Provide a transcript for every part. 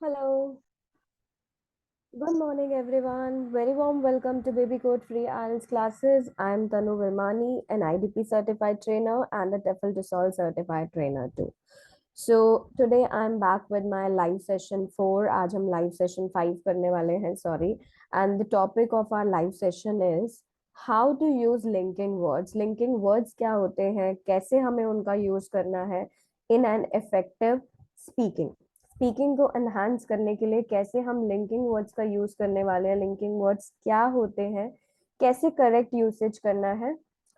Hello, good morning everyone. Very warm welcome to Baby Code Free IELTS classes. I'm Tanu Virmani, an IDP certified trainer and a TEFL TESOL certified trainer too. So today I'm back with my live session 4. आज हम live session 5 करने वाले हैं, sorry. And the topic of our live session is how to use linking words. Linking words क्या होते हैं, कैसे हमें उनका यूज करना है in an effective speaking. Speaking को एनहांस करने के लिए कैसे हम लिंकिंग वर्ड्स का यूज करने वाले हैं, लिंकिंग वर्ड्स क्या होते हैं, कैसे करेक्ट यूसेज करना है,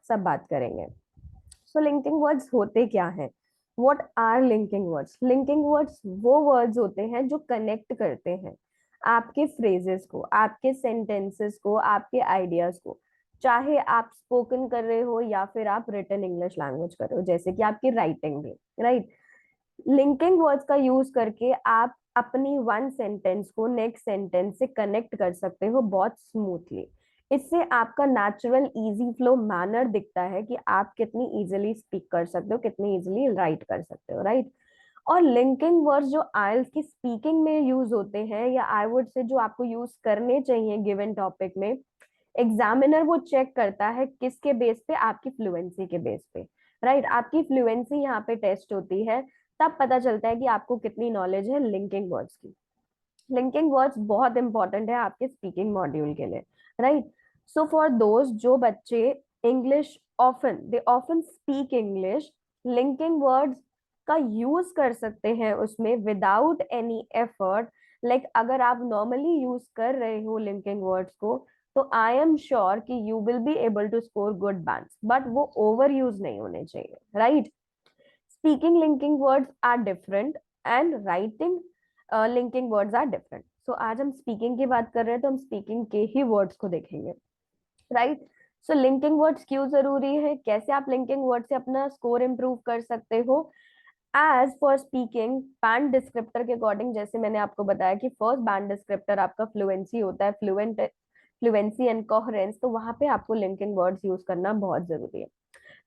सब बात करेंगे। सो लिंकिंग वर्ड्स होते क्या हैं? What are linking words? Linking words वो वर्ड्स होते हैं जो कनेक्ट करते हैं आपके फ्रेजेस को, आपके सेंटेंसेस को, आपके आइडियाज को, चाहे आप स्पोकन कर रहे हो या फिर आप रिटन इंग्लिश लैंग्वेज कर रहे हो, जैसे कि आपकी राइटिंग भी, राइट। लिंकिंग वर्ड्स का यूज करके आप अपनी वन सेंटेंस को नेक्स्ट सेंटेंस से कनेक्ट कर सकते हो बहुत स्मूथली। इससे आपका नेचुरल इजी फ्लो मैनर दिखता है कि आप कितनी इजीली स्पीक कर सकते हो, कितनी इजीली राइट कर सकते हो, राइट। और लिंकिंग वर्ड्स जो आइल्स की स्पीकिंग में यूज होते हैं, या आई वुड से जो आपको यूज करने चाहिए गिवन टॉपिक में, एग्जामिनर वो चेक करता है किसके बेस पे? आपकी फ्लुएंसी के बेस पे, राइट। आपकी फ्लुएंसी यहाँ पे टेस्ट होती है, तब पता चलता है कि आपको कितनी नॉलेज है लिंकिंग वर्ड्स की। लिंकिंग वर्ड्स बहुत इंपॉर्टेंट है आपके स्पीकिंग मॉड्यूल के लिए, राइट। सो फॉर दोज जो बच्चे English often they often speak English, linking words का यूज कर सकते हैं उसमें विदाउट एनी एफर्ट। लाइक अगर आप नॉर्मली यूज कर रहे हो लिंकिंग वर्ड्स को, तो आई एम श्योर कि you will be able to score good bands, but वो ओवर यूज नहीं होने चाहिए, right. Speaking linking words are different and writing linking words are different. So आज हम स्पीकिंग की बात कर रहे हैं, तो हम स्पीकिंग के ही वर्ड्स को देखेंगे, राइट। सो लिंकिंग वर्ड्स क्यों जरूरी है, कैसे आप लिंकिंग वर्ड से अपना स्कोर इंप्रूव कर सकते हो? As for speaking band descriptor के अकॉर्डिंग, जैसे मैंने आपको बताया कि फर्स्ट बैंड डिस्क्रिप्टर आपका फ्लुएंसी होता है, फ्लुएंसी एंड कोहेरेंस, तो वहां पे आपको लिंकिंग वर्ड्स यूज करना बहुत जरूरी है।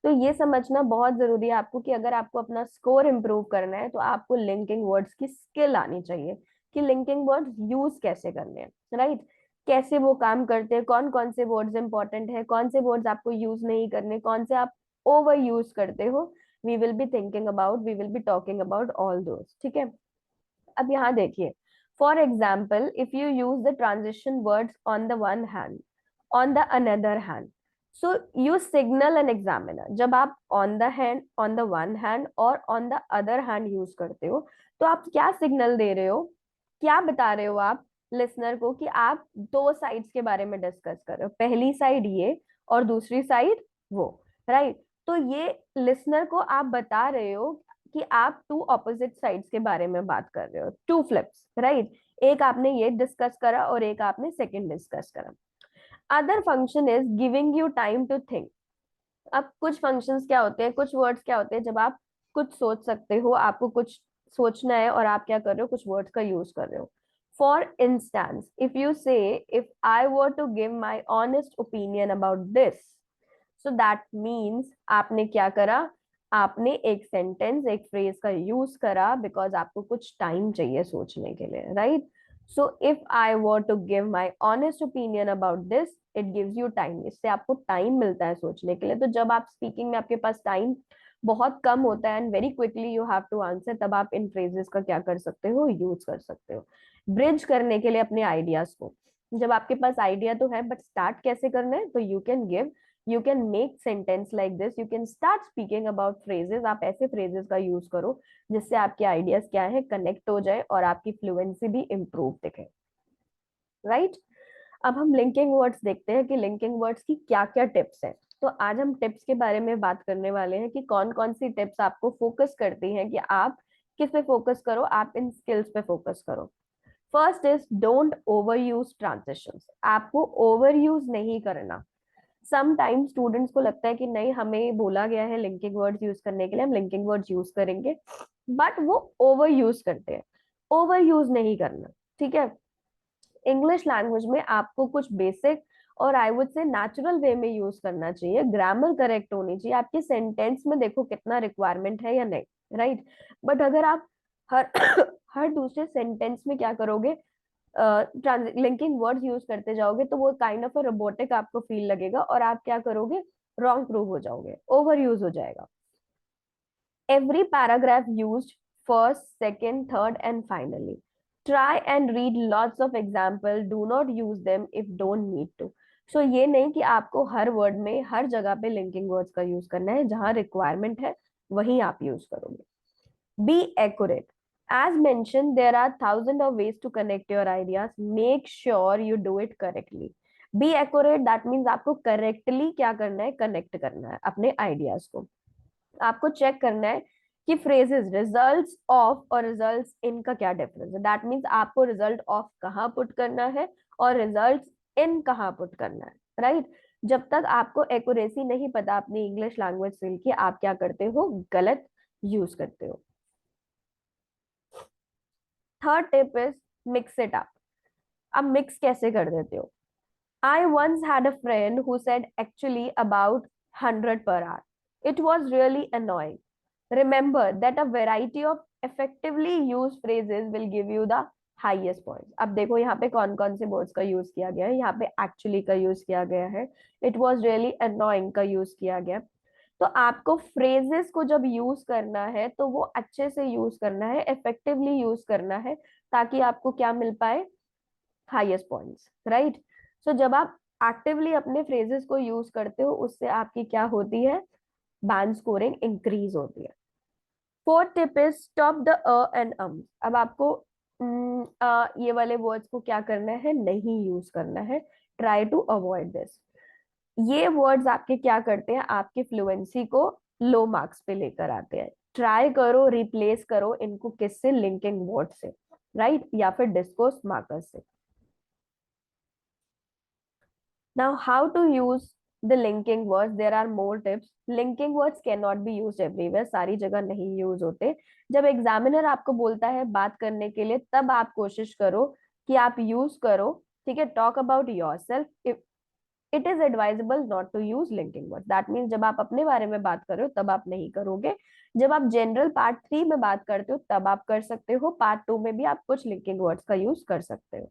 तो ये समझना बहुत जरूरी है आपको कि अगर आपको अपना स्कोर इंप्रूव करना है, तो आपको लिंकिंग वर्ड्स की स्किल आनी चाहिए कि लिंकिंग वर्ड्स यूज कैसे करने हैं, राइट। कैसे वो काम करते हैं, कौन कौन से वर्ड्स इंपॉर्टेंट है, कौन से वर्ड्स आपको यूज नहीं करने, कौन से आप ओवर यूज करते हो। We will be thinking about, we will be talking about all those, ठीक है। अब यहाँ देखिए, for example if you use the transition words on the one hand, on the other hand, so you signal an examiner. जब आप on the hand, on the one hand और on the other hand use करते हो, तो आप क्या signal दे रहे हो, क्या बता रहे हो आप लिसनर को कि आप दो साइड्स के बारे में डिस्कस कर रहे हो, पहली साइड ये और दूसरी साइड वो, राइट। तो ये लिसनर को आप बता रहे हो कि आप टू ऑपोजिट साइड्स के बारे में बात कर रहे हो, टू फ्लिप्स, राइट। एक आपने ये डिस्कस करा और एक आपने सेकंड डिस्कस करा। Other function is giving you time to think. अब कुछ फंक्शंस क्या होते हैं, कुछ वर्ड्स क्या होते हैं, जब आप कुछ सोच सकते हो, आपको कुछ सोचना है और आप क्या कर रहे हो, कुछ वर्ड्स का यूज कर रहे हो। For instance if you say, if I were to give my honest opinion about this, so that means आपने क्या करा, आपने एक सेंटेंस, एक फ्रेज का यूज करा, बिकॉज आपको कुछ टाइम चाहिए सोचने के लिए, right. So if I were to give my honest opinion about this, it gives you time. इससे आपको टाइम मिलता है सोचने के लिए। तो जब आप स्पीकिंग में आपके पास टाइम बहुत कम होता है and very quickly you have to answer, तब आप इन फ्रेजेस का क्या कर सकते हो, यूज कर सकते हो ब्रिज करने के लिए अपने आइडियाज को। जब आपके पास आइडिया तो है, बट स्टार्ट कैसे करना है, तो you can give, you can make sentence like this, you can start speaking about phrases. आप ऐसे फ्रेजेस का यूज करो जिससे आपके आइडियाज क्या है, कनेक्ट हो जाए और आपकी फ्लुएंसी भी इम्प्रूव दिखे, राइट। अब हम लिंकिंग वर्ड्स देखते हैं कि लिंकिंग वर्ड्स की क्या क्या टिप्स हैं। तो आज हम टिप्स के बारे में बात करने वाले हैं कि कौन कौन सी टिप्स आपको फोकस करती हैं कि आप किस पे फोकस करो, आप इन स्किल्स पे फोकस करो। First is don't over use transitions. आपको ओवर यूज नहीं करना। समटाइम स्टूडेंट्स को लगता है कि नहीं, हमें बोला गया है लिंकिंग वर्ड्स यूज करने के लिए, हम लिंकिंग वर्ड्स यूज करेंगे, बट वो ओवर यूज करते हैं। ओवर यूज नहीं करना, ठीक है। इंग्लिश लैंग्वेज में आपको कुछ बेसिक और आई वुड से नेचुरल वे में यूज करना चाहिए। ग्रामर करेक्ट होनी चाहिए, आपके सेंटेंस में देखो कितना रिक्वायरमेंट है या नहीं, राइट। बट अगर आप हर हर दूसरे सेंटेंस में क्या करोगे, लिंकिंग वर्ड्स यूज करते जाओगे, तो वो काइंड ऑफ अ रोबोटिक आपको फील लगेगा और आप क्या करोगे, रॉन्ग प्रूव हो जाओगे, ओवर यूज हो जाएगा. Every paragraph used first, second, third, and finally. Try and read lots of example. Do not use them if don't need to. So ये नहीं कि आपको हर वर्ड में हर जगह पे लिंकिंग वर्ड्स का यूज करना है, जहां रिक्वायरमेंट है वहीं आप यूज करोगे. Be accurate. As mentioned, there are thousands of ways to connect your ideas. Make sure you do it correctly. Be accurate, that means आपको correctly क्या करना है, connect करना है अपने ideas को. आपको चेक करना है कि फ्रेजेस रिजल्ट्स ऑफ और रिजल्ट्स इन का क्या डिफरेंस है. दैट मीन्स आपको रिजल्ट ऑफ कहाँ पुट करना है और रिजल्ट्स इन कहाँ पुट करना है, राइट. जब तक आपको एक्यूरेसी नहीं पता अपनी इंग्लिश लैंग्वेज स्किल की, आप क्या करते हो, गलत यूज करते हो. Third tip is mix it up. अब मिक्स कैसे कर देते हो. I once had a friend who said actually about 100 per hour. It was really annoying. Remember that a variety of effectively used phrases will give you the highest points. अब देखो यहाँ पे कौन कौन से वर्ड्स का यूज किया गया है. यहाँ पे actually का यूज किया गया है, it was really annoying का यूज किया गया. तो आपको फ्रेजेस को जब यूज करना है तो वो अच्छे से यूज करना है, इफेक्टिवली यूज करना है, ताकि आपको क्या मिल पाए, हाईएस्ट पॉइंट्स, राइट. सो जब आप एक्टिवली अपने फ्रेजेस को यूज करते हो, उससे आपकी क्या होती है, बैंड स्कोरिंग इंक्रीज होती है. Fourth tip is stop the end अब आपको ये वाले वर्ड्स को क्या करना है, नहीं यूज करना है. Try to avoid this. ये वर्ड्स आपके क्या करते हैं, आपकी फ्लुएंसी को लो मार्क्स पे लेकर आते हैं. ट्राई करो, रिप्लेस करो इनको किससे, लिंकिंग वर्ड से, राइट, या फिर डिस्कोर्स मार्कर से. Now, how to use the linking words? There are more tips. Linking words cannot be used everywhere. सारी जगह नहीं यूज होते. जब एग्जामिनर आपको बोलता है बात करने के लिए, तब आप कोशिश करो कि आप यूज करो. ठीक है, talk about yourself. It is advisable not to use linking words. That means जब आप अपने बारे में बात कर रहे हो तब आप नहीं करोगे. जब आप जनरल पार्ट 3 में बात करते हो तब आप कर सकते हो. पार्ट 2 में भी आप कुछ लिंकिंग वर्ड्स का यूज कर सकते हो.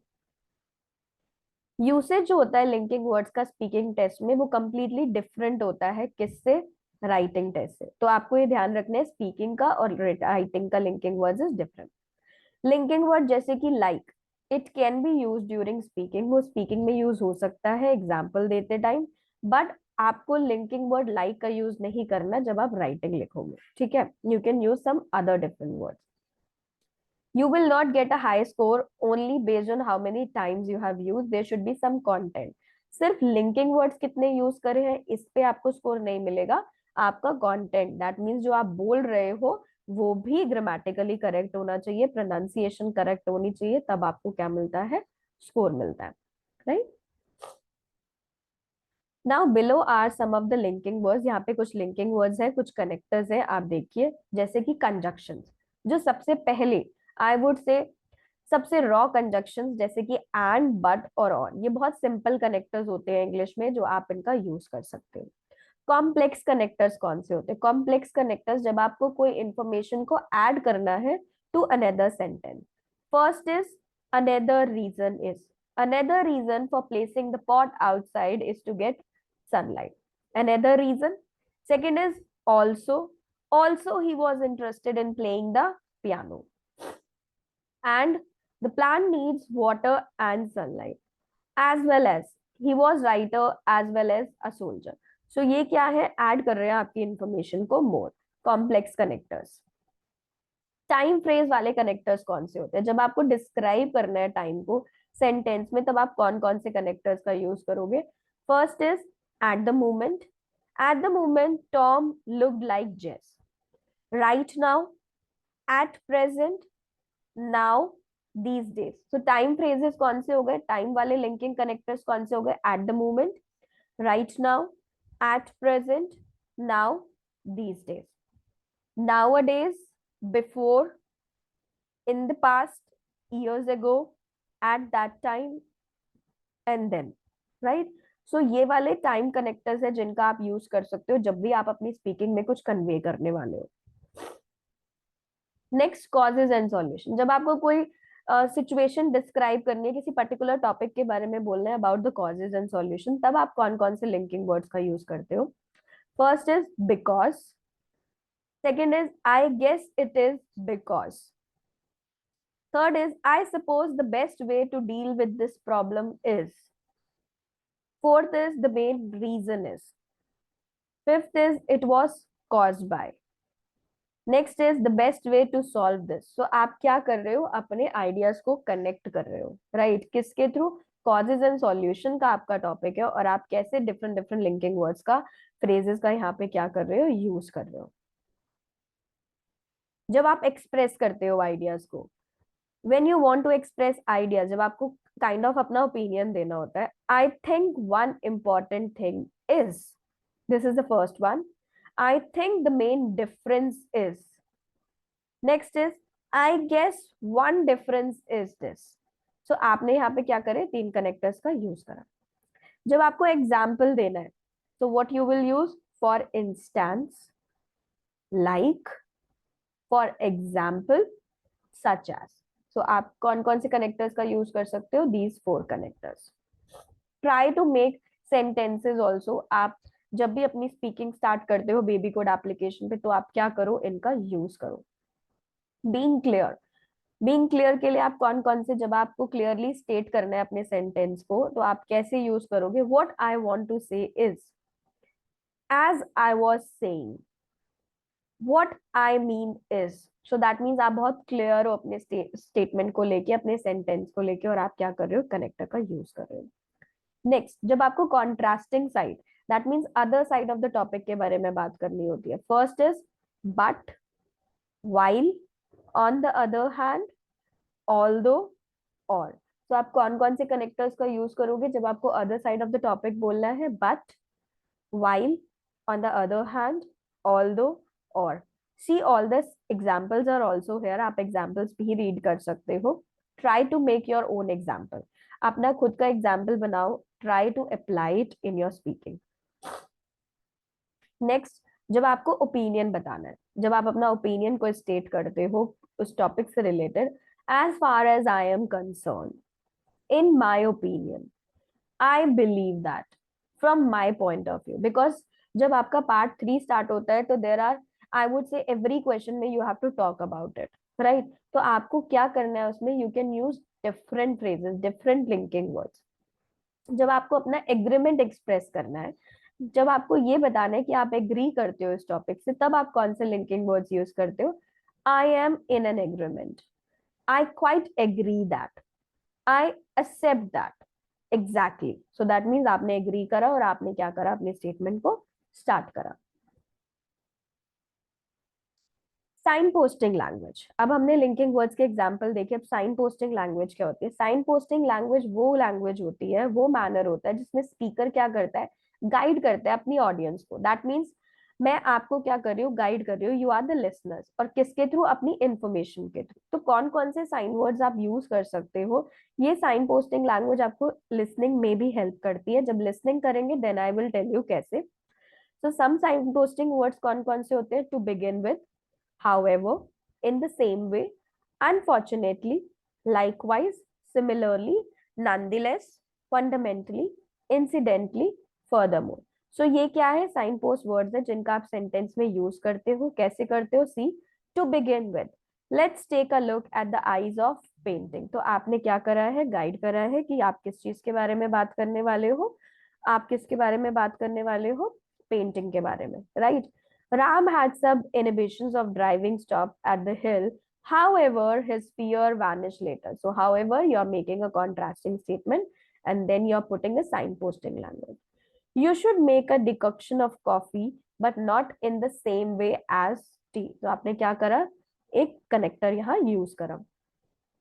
यूसेज जो होता है लिंकिंग वर्ड्स का स्पीकिंग टेस्ट में, वो कंप्लीटली डिफरेंट होता है किससे, राइटिंग टेस्ट से. तो आपको ये ध्यान रखना है, स्पीकिंग का और राइटिंग का linking words is different. Linking word जैसे कि like, it can be use during speaking. वो स्पीकिंग में यूज हो सकता है एग्जाम्पल देते टाइम, बट आपको लिंकिंग वर्ड लाइक का यूज नहीं करना जब आप राइटिंग लिखोगे. ठीक है, you can use some other different words. You will not get a high score only based on how many times you have used. There should be some content. सिर्फ linking words कितने use करे हैं इस पे आपको score नहीं मिलेगा. आपका कंटेंट, दैट मीन्स जो आप बोल रहे हो वो भी ग्रामेटिकली करेक्ट होना चाहिए, प्रोनाउंसिएशन करेक्ट होनी चाहिए, तब आपको क्या मिलता है, स्कोर मिलता है, right. Now below are some of the linking words. यहाँ पे कुछ लिंकिंग वर्ड्स है, कुछ कनेक्टर्स है, आप देखिए. जैसे कि कंजक्शंस, जो सबसे पहले, आई वुड से सबसे रॉ कंजक्शंस, जैसे कि एंड, बट और ऑन, ये बहुत सिंपल कनेक्टर्स होते हैं इंग्लिश में जो आप इनका यूज कर सकते हो. कॉम्प्लेक्स कनेक्टर्स कौन से होते हैं, कॉम्प्लेक्स कनेक्टर्स जब आपको कोई इंफॉर्मेशन को ऐड करना है to another sentence. First is another reason is. Another reason for placing the pot outside is to get sunlight. Another reason. Second is also. Also, he was interested in playing the piano. And the plant needs water and sunlight. As well as he was writer as well as a soldier. So ये क्या है, add कर रहे हैं आपकी information को more. Complex connectors. Time phrase वाले connectors कौन से होते हैं, जब आपको डिस्क्राइब करना है टाइम को सेंटेंस में, तब आप कौन कौन से कनेक्टर्स का यूज करोगे. First is at the moment. At the moment, Tom looked like Jess. Right now, at present, now, these days. So time phrases कौन से हो गए, टाइम वाले लिंकिंग कनेक्टर्स कौन से हो गए, at the moment, right now, at present, now, these days. Nowadays, before, in the past, years ago, at that time, and then, right? सो ये वाले टाइम कनेक्टर्स है जिनका आप यूज कर सकते हो जब भी आप अपनी स्पीकिंग में कुछ कन्वे करने वाले हो. Next, causes and solution. जब आपको कोई सिचुएशन डिस्क्राइब करनी है, किसी पर्टिकुलर टॉपिक के बारे में बोलना है about the causes and solution, तब आप कौन कौन से लिंकिंग वर्ड्स का यूज करते हो? First is because, second is I guess it is because, third is I suppose the best way to deal with this problem is, fourth is the main reason is, fifth is it was caused by, next is the best way to solve this. So आप क्या कर रहे हो, अपने ideas को connect कर रहे हो, राइट किसके थ्रू? कॉजेज एंड सॉल्यूशन का आपका टॉपिक है, और आप कैसे डिफरेंट डिफरेंट लिंकिंग वर्ड्स का, फ्रेजेस का यहाँ पे क्या कर रहे हो, यूज कर रहे हो। जब आप एक्सप्रेस करते हो आइडियाज को, when you want to express ideas, जब आपको काइंड ऑफ अपना ओपिनियन देना होता है, I think one important thing is, this is the first one, I think the main difference is, next is I guess one difference is this. So आपने यहाँ पे क्या करे, तीन कनेक्टर्स का यूज करा। जब आपको एग्जाम्पल देना है, तो what you will use, for instance, like, for example, such as. So आप कौन कौन से कनेक्टर्स का यूज कर सकते हो? These four connectors. Try to make sentences also. आप जब भी अपनी स्पीकिंग स्टार्ट करते हो बेबी कोड एप्लीकेशन पे, तो आप क्या करो, इनका यूज करो। बीइंग क्लियर, बीइंग क्लियर के लिए आप कौन कौन से, जब आपको क्लियरली स्टेट करना है अपने सेंटेंस को, तो आप कैसे यूज करोगे? What I want to say is, as I was saying, what I mean is. So that means आप बहुत क्लियर हो अपने स्टेटमेंट को लेके, अपने सेंटेंस को लेके, और आप क्या कर रहे हो, कनेक्टर का यूज कर रहे हो। नेक्स्ट, जब आपको contrasting side, that means other side of the topic के बारे में बात करनी होती है। First is but, while, on the other hand, although, और। तो आप कौन कौन से कनेक्टर्स का यूज करोगे जब आपको other side of the topic बोलना है? But, while, on the other hand, although, और। See all this examples are also here, आप एग्जाम्पल्स भी रीड कर सकते हो। Try to make your own example, अपना खुद का एग्जाम्पल बनाओ, try to apply it in your speaking. Next, जब आपको ओपिनियन बताना है, जब आप अपना ओपिनियन को स्टेट करते हो उस टॉपिक से related, as far as I am concern, in my opinion, I believe that, from my point of view, because जब आपका पार्ट 3 स्टार्ट होता है, तो there are, I would say every question में you have to talk about it, right. तो आपको क्या करना है उसमें, you can use different phrases, different linking words. जब आपको अपना एग्रीमेंट एक्सप्रेस करना है, जब आपको ये बताना है कि आप एग्री करते हो इस टॉपिक से, तब आप कौन से लिंकिंग वर्ड्स यूज करते हो? I am in an agreement, I quite agree that, I accept that, exactly. So that means आपने एग्री करा और आपने क्या करा, अपने स्टेटमेंट को स्टार्ट करा। साइन पोस्टिंग लैंग्वेज, अब हमने लिंकिंग वर्ड्स के एग्जांपल देखे, अब साइन पोस्टिंग लैंग्वेज क्या होती है? साइन पोस्टिंग लैंग्वेज वो लैंग्वेज होती है, वो मैनर होता है जिसमें स्पीकर क्या करता है, गाइड करता है अपनी ऑडियंस को। दैट मीन्स मैं आपको क्या कर रही हूँ, गाइड कर रही हूँ, यू आर द लिसनर्स, और किसके थ्रू? अपनी इंफॉर्मेशन के थ्रू। तो कौन कौन से साइन वर्ड्स आप यूज कर सकते हो? ये साइन पोस्टिंग लैंग्वेज आपको लिसनिंग में भी हेल्प करती है। जब लिसनिंग करेंगे then I will tell you कैसे। तो सम साइन पोस्टिंग वर्ड्स कौन कौन से होते हैं? To begin with, however, in the same way, unfortunately, likewise, similarly, nonetheless, fundamentally, incidentally, furthermore. So ये क्या है? साइन पोस्ट वर्ड्स है जिनका आप सेंटेंस में यूज करते हो। कैसे करते हो? See, to begin with, let's take a look at the eyes of painting. तो आपने क्या करा है, गाइड करा है कि आप किस चीज के बारे में बात करने वाले हो, आप किसके बारे में बात करने वाले हो, पेंटिंग के बारे में, right. Ram had some inhibitions of driving stop at the hill. However, his fear vanished later. So, however, you're making a contrasting statement and then you're putting a signposting language. You should make a decoction of coffee, but not in the same way as tea. तो आपने क्या करा? एक connector यहाँ use करा।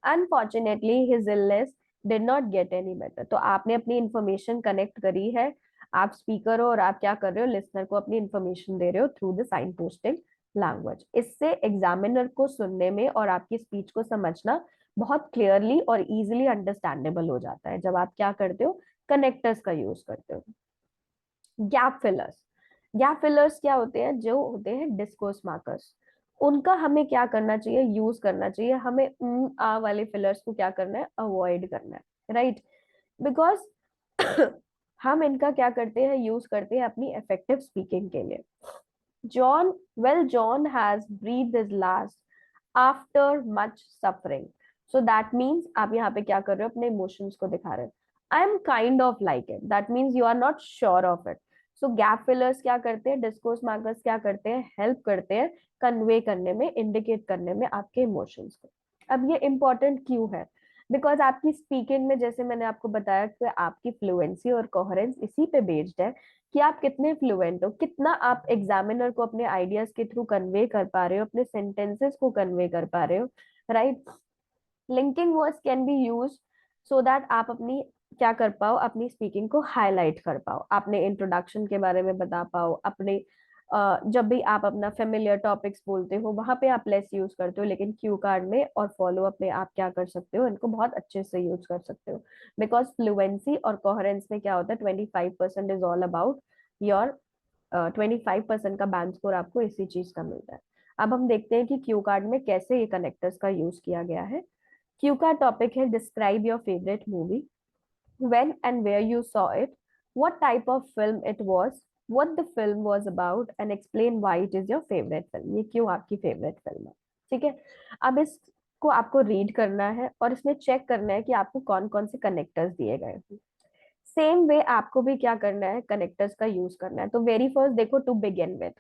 Unfortunately, his illness did not get any better. तो आपने अपनी इंफॉर्मेशन कनेक्ट करी है, आप स्पीकर हो और आप क्या कर रहे हो, लिसनर को अपनी इंफॉर्मेशन दे रहे हो through the sign posting language. इससे एग्जामिनर को सुनने में और आपकी स्पीच को समझना बहुत क्लियरली और इजीली अंडरस्टैंडेबल हो जाता है जब आप क्या करते हो, कनेक्टर्स का यूज करते हो। गैप फिलर्स, गैप फिलर्स क्या होते हैं? जो होते हैं डिस्कोर्स मार्कर्स। उनका हमें क्या करना चाहिए, यूज करना चाहिए। हमें आ वाले फिलर्स को क्या करना है, अवॉइड करना है, राइट। बिकॉज हम इनका क्या करते हैं, यूज करते हैं अपनी इफेक्टिव स्पीकिंग के लिए। John, well John has breath his last after much suffering. So that means आप यहाँ पे क्या कर रहे हो, अपने इमोशंस को दिखा रहे हो। I am kind of like it, that means you are not sure of it. So gap fillers क्या करते हैं, डिस्कोर्स मार्कर्स क्या करते हैं, हेल्प करते हैं कन्वे करने में, इंडिकेट करने में आपके इमोशंस को। अब ये इंपॉर्टेंट क्यों है, बिकॉज आपकी स्पीकिंग में, जैसे मैंने आपको बताया कि आपकी फ्लुएंसी और कोहेरेंस इसी पे बेस्ड है कि आप कितने फ्लुएंट हो, कितना आप एग्जामिनर को अपने आइडियाज के थ्रू कन्वे कर पा रहे हो, अपने सेंटेंसेस को कन्वे कर पा रहे हो, right. Linking words can be use so that आप अपनी क्या कर पाओ, अपनी स्पीकिंग को हाईलाइट कर पाओ, अपने इंट्रोडक्शन के बारे में बता पाओ, अपने जब भी आप अपना फेमिलियर टॉपिक्स बोलते हो वहां पे आप लेस यूज करते हो, लेकिन क्यू कार्ड में और फॉलो अप में आप क्या कर सकते हो, इनको बहुत अच्छे से यूज कर सकते हो। बिकॉज फ्लुएंसी और कोहेरेंस में क्या होता है, 25% इज ऑल अबाउट योर 25% का बैंड स्कोर आपको इसी चीज का मिलता है। अब हम देखते हैं कि क्यू कार्ड में कैसे ये कनेक्टर्स का यूज किया गया है। क्यू का टॉपिक है describe your favourite movie, when and where you saw it, what type of film it was, what the film was about and explain why it is your favourite film. ये क्यों आपकी favourite film है, ठीक है। अब इसको आपको read करना है और इसमें चेक करना है कि आपको कौन कौन से कनेक्टर्स दिए गए हैं। सेम वे आपको भी क्या करना है, कनेक्टर्स का यूज करना है। तो वेरी फर्स्ट देखो, to begin with,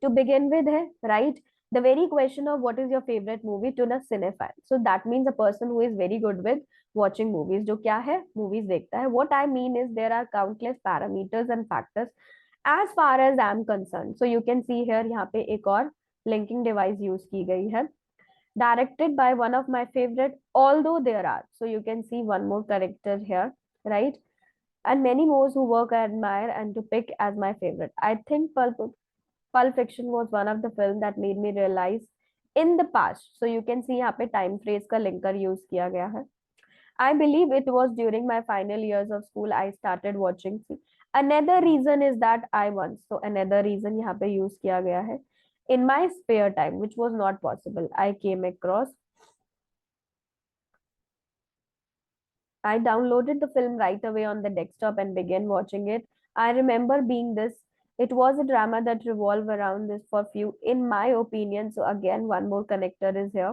to begin with है, right? The very question of what is your favorite movie to a cinephile, so that means a person who is very good with watching movies, जो क्या है, movies देखता है। What I mean is there are countless parameters and factors as far as I am concerned, so you can see here यहाँ पे एक और linking device use की गई है, directed by one of my favorite, although there are, so you can see one more character here, right? And many more who work I admire and to pick as my favorite. I think Pulp Fiction was one of the film that made me realize in the past. So you can see यहाँ पे time phrase का linker use किया गया है. I believe it was during my final years of school I started watching. Another reason is that I once. So another reason यहाँ पे use किया गया है. In my spare time, which was not possible, I downloaded the film right away on the desktop and began watching it. I remember being this. It was a drama that revolved around this for few, in my opinion. So again, one more connector is here.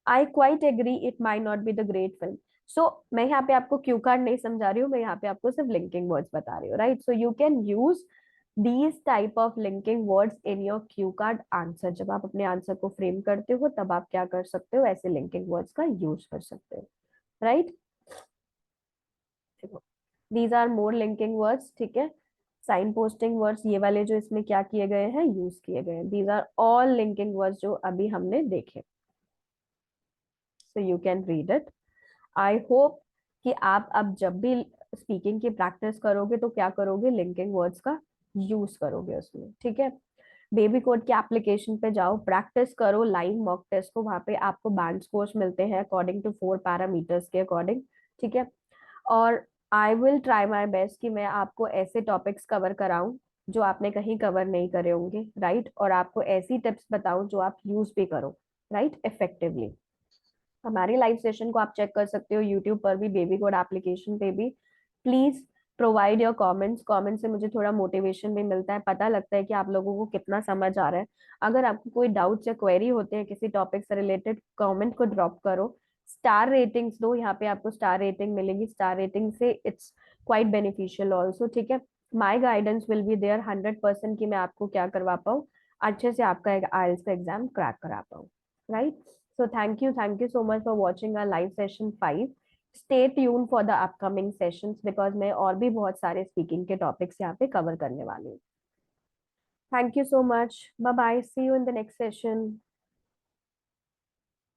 I quite agree. It might not be the great film. So मैं यहाँ पे आपको Q card नहीं समझा रही हूँ, मैं यहाँ पे आपको सिर्फ लिंकिंग वर्ड्स बता रही हूँ, right. So you can use these type of linking words in your Q card answer. जब आप अपने आंसर को फ्रेम करते हो तब आप क्या कर सकते हो, ऐसे लिंकिंग वर्ड्स का यूज कर सकते हो, right. These are more linking words, ठीक है। साइन पोस्टिंग वर्ड्स ये वाले जो इसमें क्या किए गए हैं, यूज किए गए हैं। These are all linking words जो अभी हमने देखे। So you can read it. I hope कि आप अब जब भी स्पीकिंग की प्रैक्टिस करोगे तो क्या करोगे, लिंकिंग वर्ड्स का यूज करोगे उसमें, ठीक है। बेबी कोड के एप्लीकेशन पे जाओ, प्रैक्टिस करो लाइव मॉक टेस्ट को, वहां पे आपको बैंड स्कोर्स मिलते हैं अकॉर्डिंग टू 4 पैरामीटर्स के अकॉर्डिंग, ठीक है। और I will try my best कि मैं आपको ऐसे टॉपिक्स कवर कराऊं जो आपने कहीं कवर नहीं करे होंगे, राइट। और आपको ऐसी टिप्स बताऊं जो आप यूज भी करो, राइट, इफेक्टिवली। हमारे लाइव सेशन को आप चेक कर सकते हो यूट्यूब पर भी, बेबी कोड एप्लीकेशन पे भी। Please provide your comments, comment से मुझे थोड़ा मोटिवेशन भी मिलता है, पता लगता है कि आप लोगों को कितना समझ आ रहा है। अगर आपको कोई डाउट्स या क्वेरी होते हैं किसी टॉपिक से रिलेटेड, कमेंट को ड्रॉप करो। स्टार रेटिंग्स दो, यहाँ पे आपको स्टार रेटिंग मिलेगी, स्टार रेटिंग से इट्स क्वाइट बेनिफिशियल ऑल्सो, ठीक है। My guidance will be there 100% कि मैं आपको क्या करवा पाऊँ, अच्छे से आपका आइल्स का एग्जाम क्रैक करा पाऊँ, right. So thank you so much for watching our live session 5. Stay tuned for the upcoming sessions because मैं और भी बहुत सारे speaking के topics यहाँ पे cover करने वाली हूँ. Thank you so much. Bye bye. See you in the next session.